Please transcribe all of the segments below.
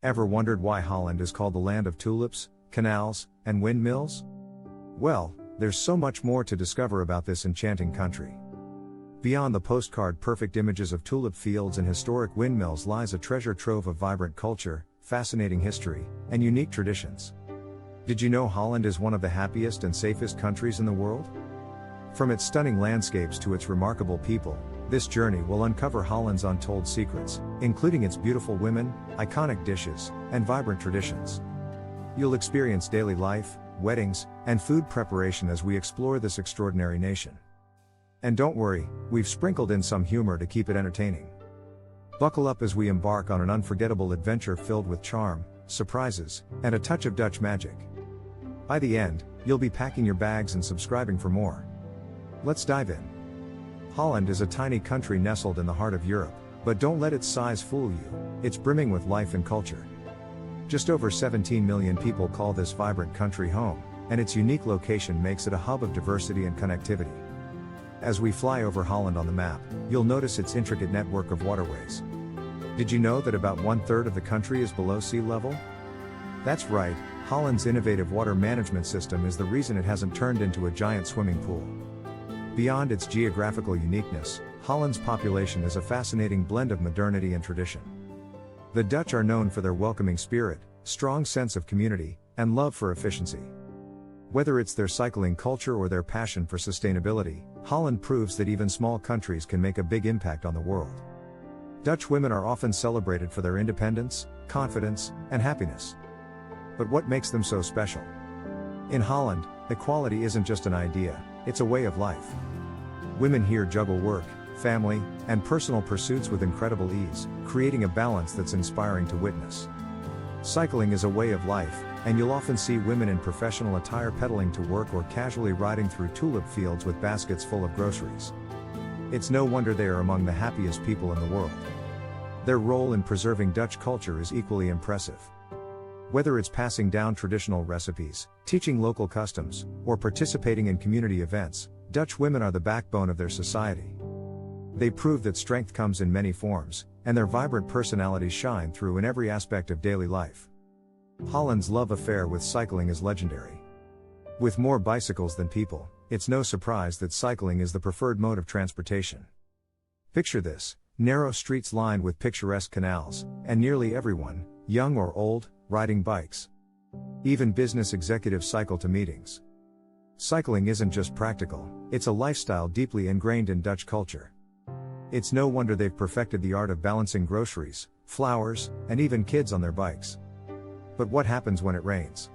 Ever wondered why Holland is called the land of tulips, canals, and windmills? Well, there's so much more to discover about this enchanting country. Beyond the postcard perfect images of tulip fields and historic windmills lies a treasure trove of vibrant culture, fascinating history, and unique traditions. Did you know Holland is one of the happiest and safest countries in the world? From its stunning landscapes to its remarkable people, this journey will uncover Holland's untold secrets, including its beautiful women, iconic dishes, and vibrant traditions. You'll experience daily life, weddings, and food preparation as we explore this extraordinary nation. And don't worry, we've sprinkled in some humor to keep it entertaining. Buckle up as we embark on an unforgettable adventure filled with charm, surprises, and a touch of Dutch magic. By the end, you'll be packing your bags and subscribing for more. Let's dive in. Holland is a tiny country nestled in the heart of Europe, but don't let its size fool you, it's brimming with life and culture. Just over 17 million people call this vibrant country home, and its unique location makes it a hub of diversity and connectivity. As we fly over Holland on the map, you'll notice its intricate network of waterways. Did you know that about 1/3 of the country is below sea level? That's right, Holland's innovative water management system is the reason it hasn't turned into a giant swimming pool. Beyond its geographical uniqueness, Holland's population is a fascinating blend of modernity and tradition. The Dutch are known for their welcoming spirit, strong sense of community, and love for efficiency. Whether it's their cycling culture or their passion for sustainability, Holland proves that even small countries can make a big impact on the world. Dutch women are often celebrated for their independence, confidence, and happiness. But what makes them so special? In Holland, equality isn't just an idea, it's a way of life. Women here juggle work, family, and personal pursuits with incredible ease, creating a balance that's inspiring to witness. Cycling is a way of life, and you'll often see women in professional attire pedaling to work or casually riding through tulip fields with baskets full of groceries. It's no wonder they are among the happiest people in the world. Their role in preserving Dutch culture is equally impressive. Whether it's passing down traditional recipes, teaching local customs, or participating in community events, Dutch women are the backbone of their society. They prove that strength comes in many forms, and their vibrant personalities shine through in every aspect of daily life. Holland's love affair with cycling is legendary. With more bicycles than people, it's no surprise that cycling is the preferred mode of transportation. Picture this, narrow streets lined with picturesque canals, and nearly everyone, young or old, riding bikes. Even business executives cycle to meetings. Cycling isn't just practical, it's a lifestyle deeply ingrained in Dutch culture. It's no wonder they've perfected the art of balancing groceries, flowers, and even kids on their bikes. But what happens when it rains?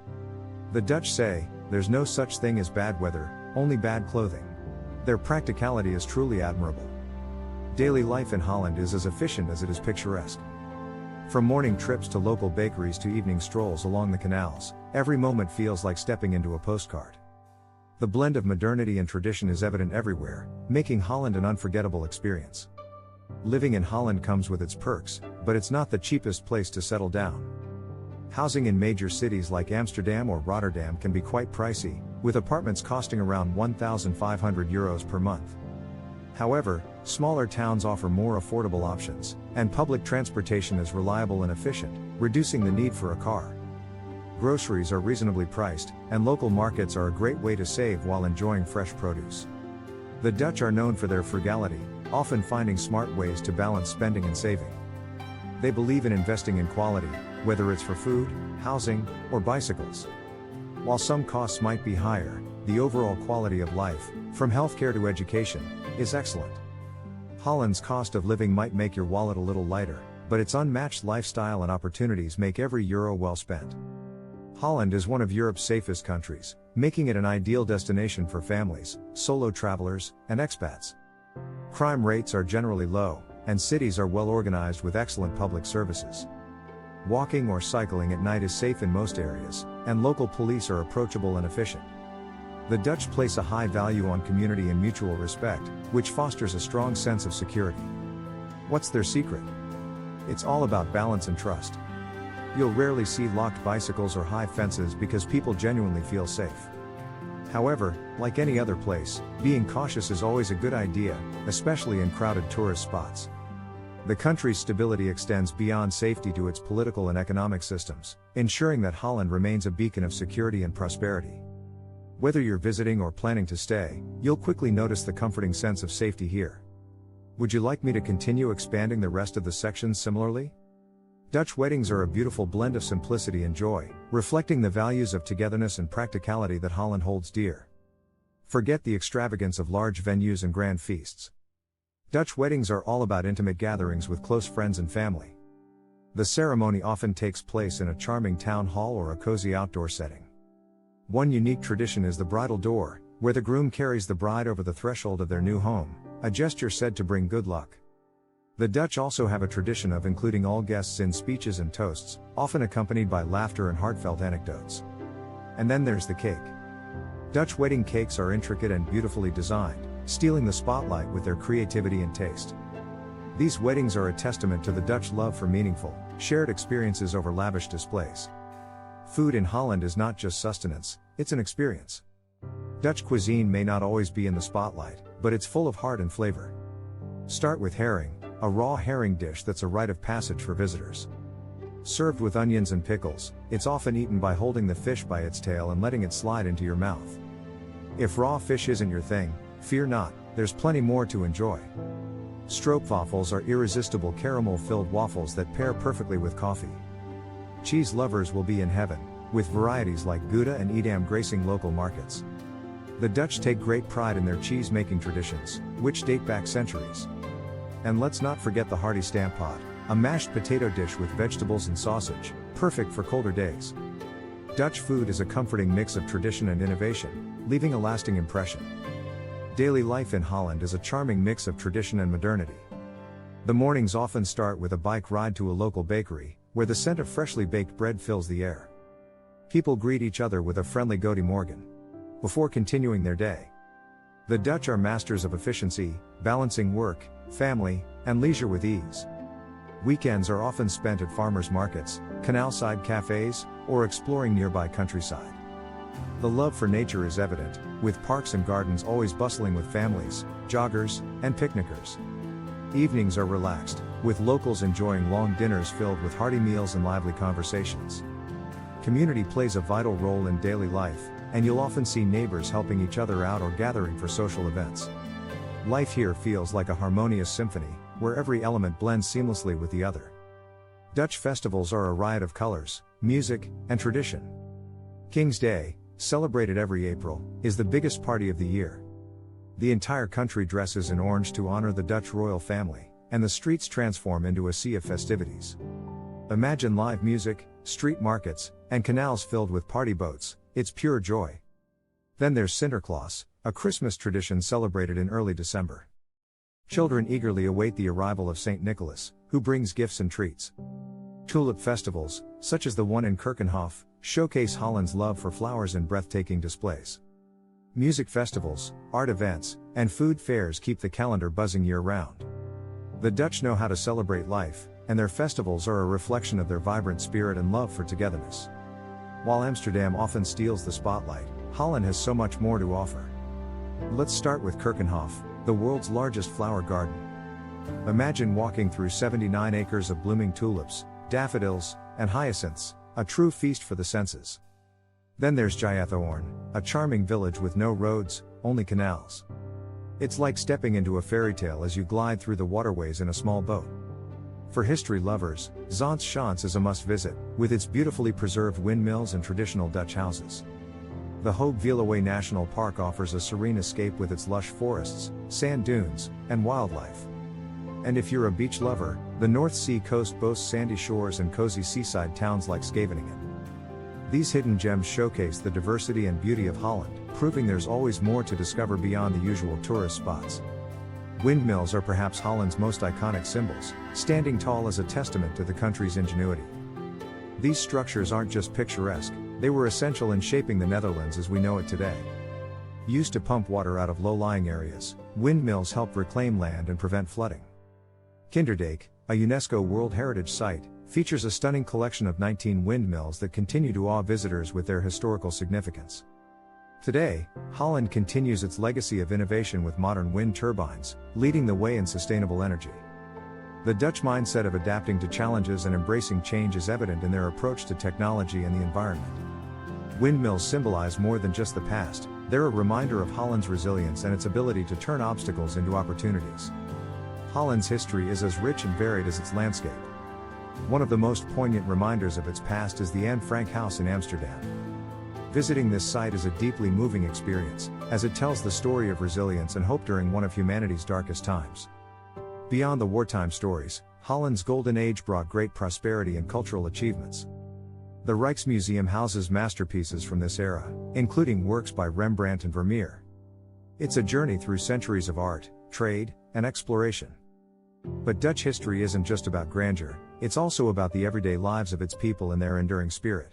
The Dutch say, there's no such thing as bad weather, only bad clothing. Their practicality is truly admirable. Daily life in Holland is as efficient as it is picturesque. From morning trips to local bakeries to evening strolls along the canals, every moment feels like stepping into a postcard. The blend of modernity and tradition is evident everywhere, making Holland an unforgettable experience. Living in Holland comes with its perks, but it's not the cheapest place to settle down. Housing in major cities like Amsterdam or Rotterdam can be quite pricey, with apartments costing around €1,500 per month. However, smaller towns offer more affordable options, and public transportation is reliable and efficient, reducing the need for a car. Groceries are reasonably priced, and local markets are a great way to save while enjoying fresh produce. The Dutch are known for their frugality, often finding smart ways to balance spending and saving. They believe in investing in quality, whether it's for food, housing, or bicycles. While some costs might be higher, the overall quality of life, from healthcare to education, is excellent. Holland's cost of living might make your wallet a little lighter, but its unmatched lifestyle and opportunities make every euro well spent. Holland is one of Europe's safest countries, making it an ideal destination for families, solo travelers, and expats. Crime rates are generally low, and cities are well organized with excellent public services. Walking or cycling at night is safe in most areas, and local police are approachable and efficient. The Dutch place a high value on community and mutual respect, which fosters a strong sense of security. What's their secret? It's all about balance and trust. You'll rarely see locked bicycles or high fences because people genuinely feel safe. However, like any other place, being cautious is always a good idea, especially in crowded tourist spots. The country's stability extends beyond safety to its political and economic systems, ensuring that Holland remains a beacon of security and prosperity. Whether you're visiting or planning to stay, you'll quickly notice the comforting sense of safety here. Would you like me to continue expanding the rest of the sections similarly? Dutch weddings are a beautiful blend of simplicity and joy, reflecting the values of togetherness and practicality that Holland holds dear. Forget the extravagance of large venues and grand feasts. Dutch weddings are all about intimate gatherings with close friends and family. The ceremony often takes place in a charming town hall or a cozy outdoor setting. One unique tradition is the bridal door, where the groom carries the bride over the threshold of their new home, a gesture said to bring good luck. The Dutch also have a tradition of including all guests in speeches and toasts, often accompanied by laughter and heartfelt anecdotes. And then there's the cake. Dutch wedding cakes are intricate and beautifully designed, stealing the spotlight with their creativity and taste. These weddings are a testament to the Dutch love for meaningful, shared experiences over lavish displays. Food in Holland is not just sustenance, it's an experience. Dutch cuisine may not always be in the spotlight, but it's full of heart and flavor. Start with herring, a raw herring dish that's a rite of passage for visitors. Served with onions and pickles, it's often eaten by holding the fish by its tail and letting it slide into your mouth. If raw fish isn't your thing, fear not, there's plenty more to enjoy. Stroopwafels are irresistible caramel-filled waffles that pair perfectly with coffee. Cheese lovers will be in heaven, with varieties like Gouda and Edam gracing local markets. The Dutch take great pride in their cheese-making traditions, which date back centuries. And let's not forget the hearty stamppot, a mashed potato dish with vegetables and sausage, perfect for colder days. Dutch food is a comforting mix of tradition and innovation, leaving a lasting impression. Daily life in Holland is a charming mix of tradition and modernity. The mornings often start with a bike ride to a local bakery, where the scent of freshly baked bread fills the air. People greet each other with a friendly goedemorgen before continuing their day. The Dutch are masters of efficiency, balancing work, family, and leisure with ease. Weekends are often spent at farmers' markets, canal-side cafes, or exploring nearby countryside. The love for nature is evident, with parks and gardens always bustling with families, joggers, and picnickers. Evenings are relaxed, with locals enjoying long dinners filled with hearty meals and lively conversations. Community plays a vital role in daily life, and you'll often see neighbors helping each other out or gathering for social events. Life here feels like a harmonious symphony, where every element blends seamlessly with the other. Dutch festivals are a riot of colors, music, and tradition. King's Day, celebrated every April, is the biggest party of the year. The entire country dresses in orange to honor the Dutch royal family, and the streets transform into a sea of festivities. Imagine live music, street markets, and canals filled with party boats, it's pure joy. Then there's Sinterklaas, a Christmas tradition celebrated in early December. Children eagerly await the arrival of St. Nicholas, who brings gifts and treats. Tulip festivals, such as the one in Keukenhof, showcase Holland's love for flowers in breathtaking displays. Music festivals, art events, and food fairs keep the calendar buzzing year-round. The Dutch know how to celebrate life, and their festivals are a reflection of their vibrant spirit and love for togetherness. While Amsterdam often steals the spotlight, Holland has so much more to offer. Let's start with Keukenhof, the world's largest flower garden. Imagine walking through 79 acres of blooming tulips, daffodils, and hyacinths, a true feast for the senses. Then there's Giethoorn, a charming village with no roads, only canals. It's like stepping into a fairy tale as you glide through the waterways in a small boat. For history lovers, Zandschans is a must-visit, with its beautifully preserved windmills and traditional Dutch houses. The Hoogvielaway National Park offers a serene escape with its lush forests, sand dunes, and wildlife. And if you're a beach lover, the North Sea coast boasts sandy shores and cozy seaside towns like Scheveningen. These hidden gems showcase the diversity and beauty of Holland, proving there's always more to discover beyond the usual tourist spots. Windmills are perhaps Holland's most iconic symbols, standing tall as a testament to the country's ingenuity. These structures aren't just picturesque, they were essential in shaping the Netherlands as we know it today. Used to pump water out of low-lying areas, windmills help reclaim land and prevent flooding. Kinderdijk, a UNESCO World Heritage Site, features a stunning collection of 19 windmills that continue to awe visitors with their historical significance. Today, Holland continues its legacy of innovation with modern wind turbines, leading the way in sustainable energy. The Dutch mindset of adapting to challenges and embracing change is evident in their approach to technology and the environment. Windmills symbolize more than just the past, they're a reminder of Holland's resilience and its ability to turn obstacles into opportunities. Holland's history is as rich and varied as its landscape. One of the most poignant reminders of its past is the Anne Frank House in Amsterdam. Visiting this site is a deeply moving experience, as it tells the story of resilience and hope during one of humanity's darkest times. Beyond the wartime stories, Holland's golden age brought great prosperity and cultural achievements. The Rijksmuseum houses masterpieces from this era, including works by Rembrandt and Vermeer. It's a journey through centuries of art, trade, and exploration. But Dutch history isn't just about grandeur, it's also about the everyday lives of its people and their enduring spirit.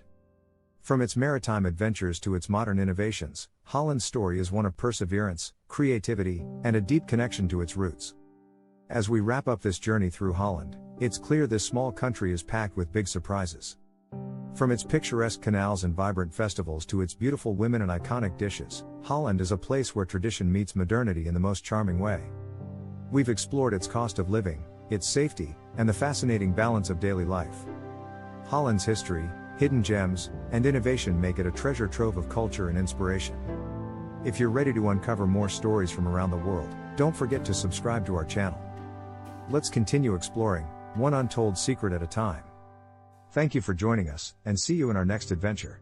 From its maritime adventures to its modern innovations, Holland's story is one of perseverance, creativity, and a deep connection to its roots. As we wrap up this journey through Holland, it's clear this small country is packed with big surprises. From its picturesque canals and vibrant festivals to its beautiful women and iconic dishes, Holland is a place where tradition meets modernity in the most charming way. We've explored its cost of living, its safety, and the fascinating balance of daily life. Holland's history, hidden gems, and innovation make it a treasure trove of culture and inspiration. If you're ready to uncover more stories from around the world, don't forget to subscribe to our channel. Let's continue exploring, one untold secret at a time. Thank you for joining us, and see you in our next adventure.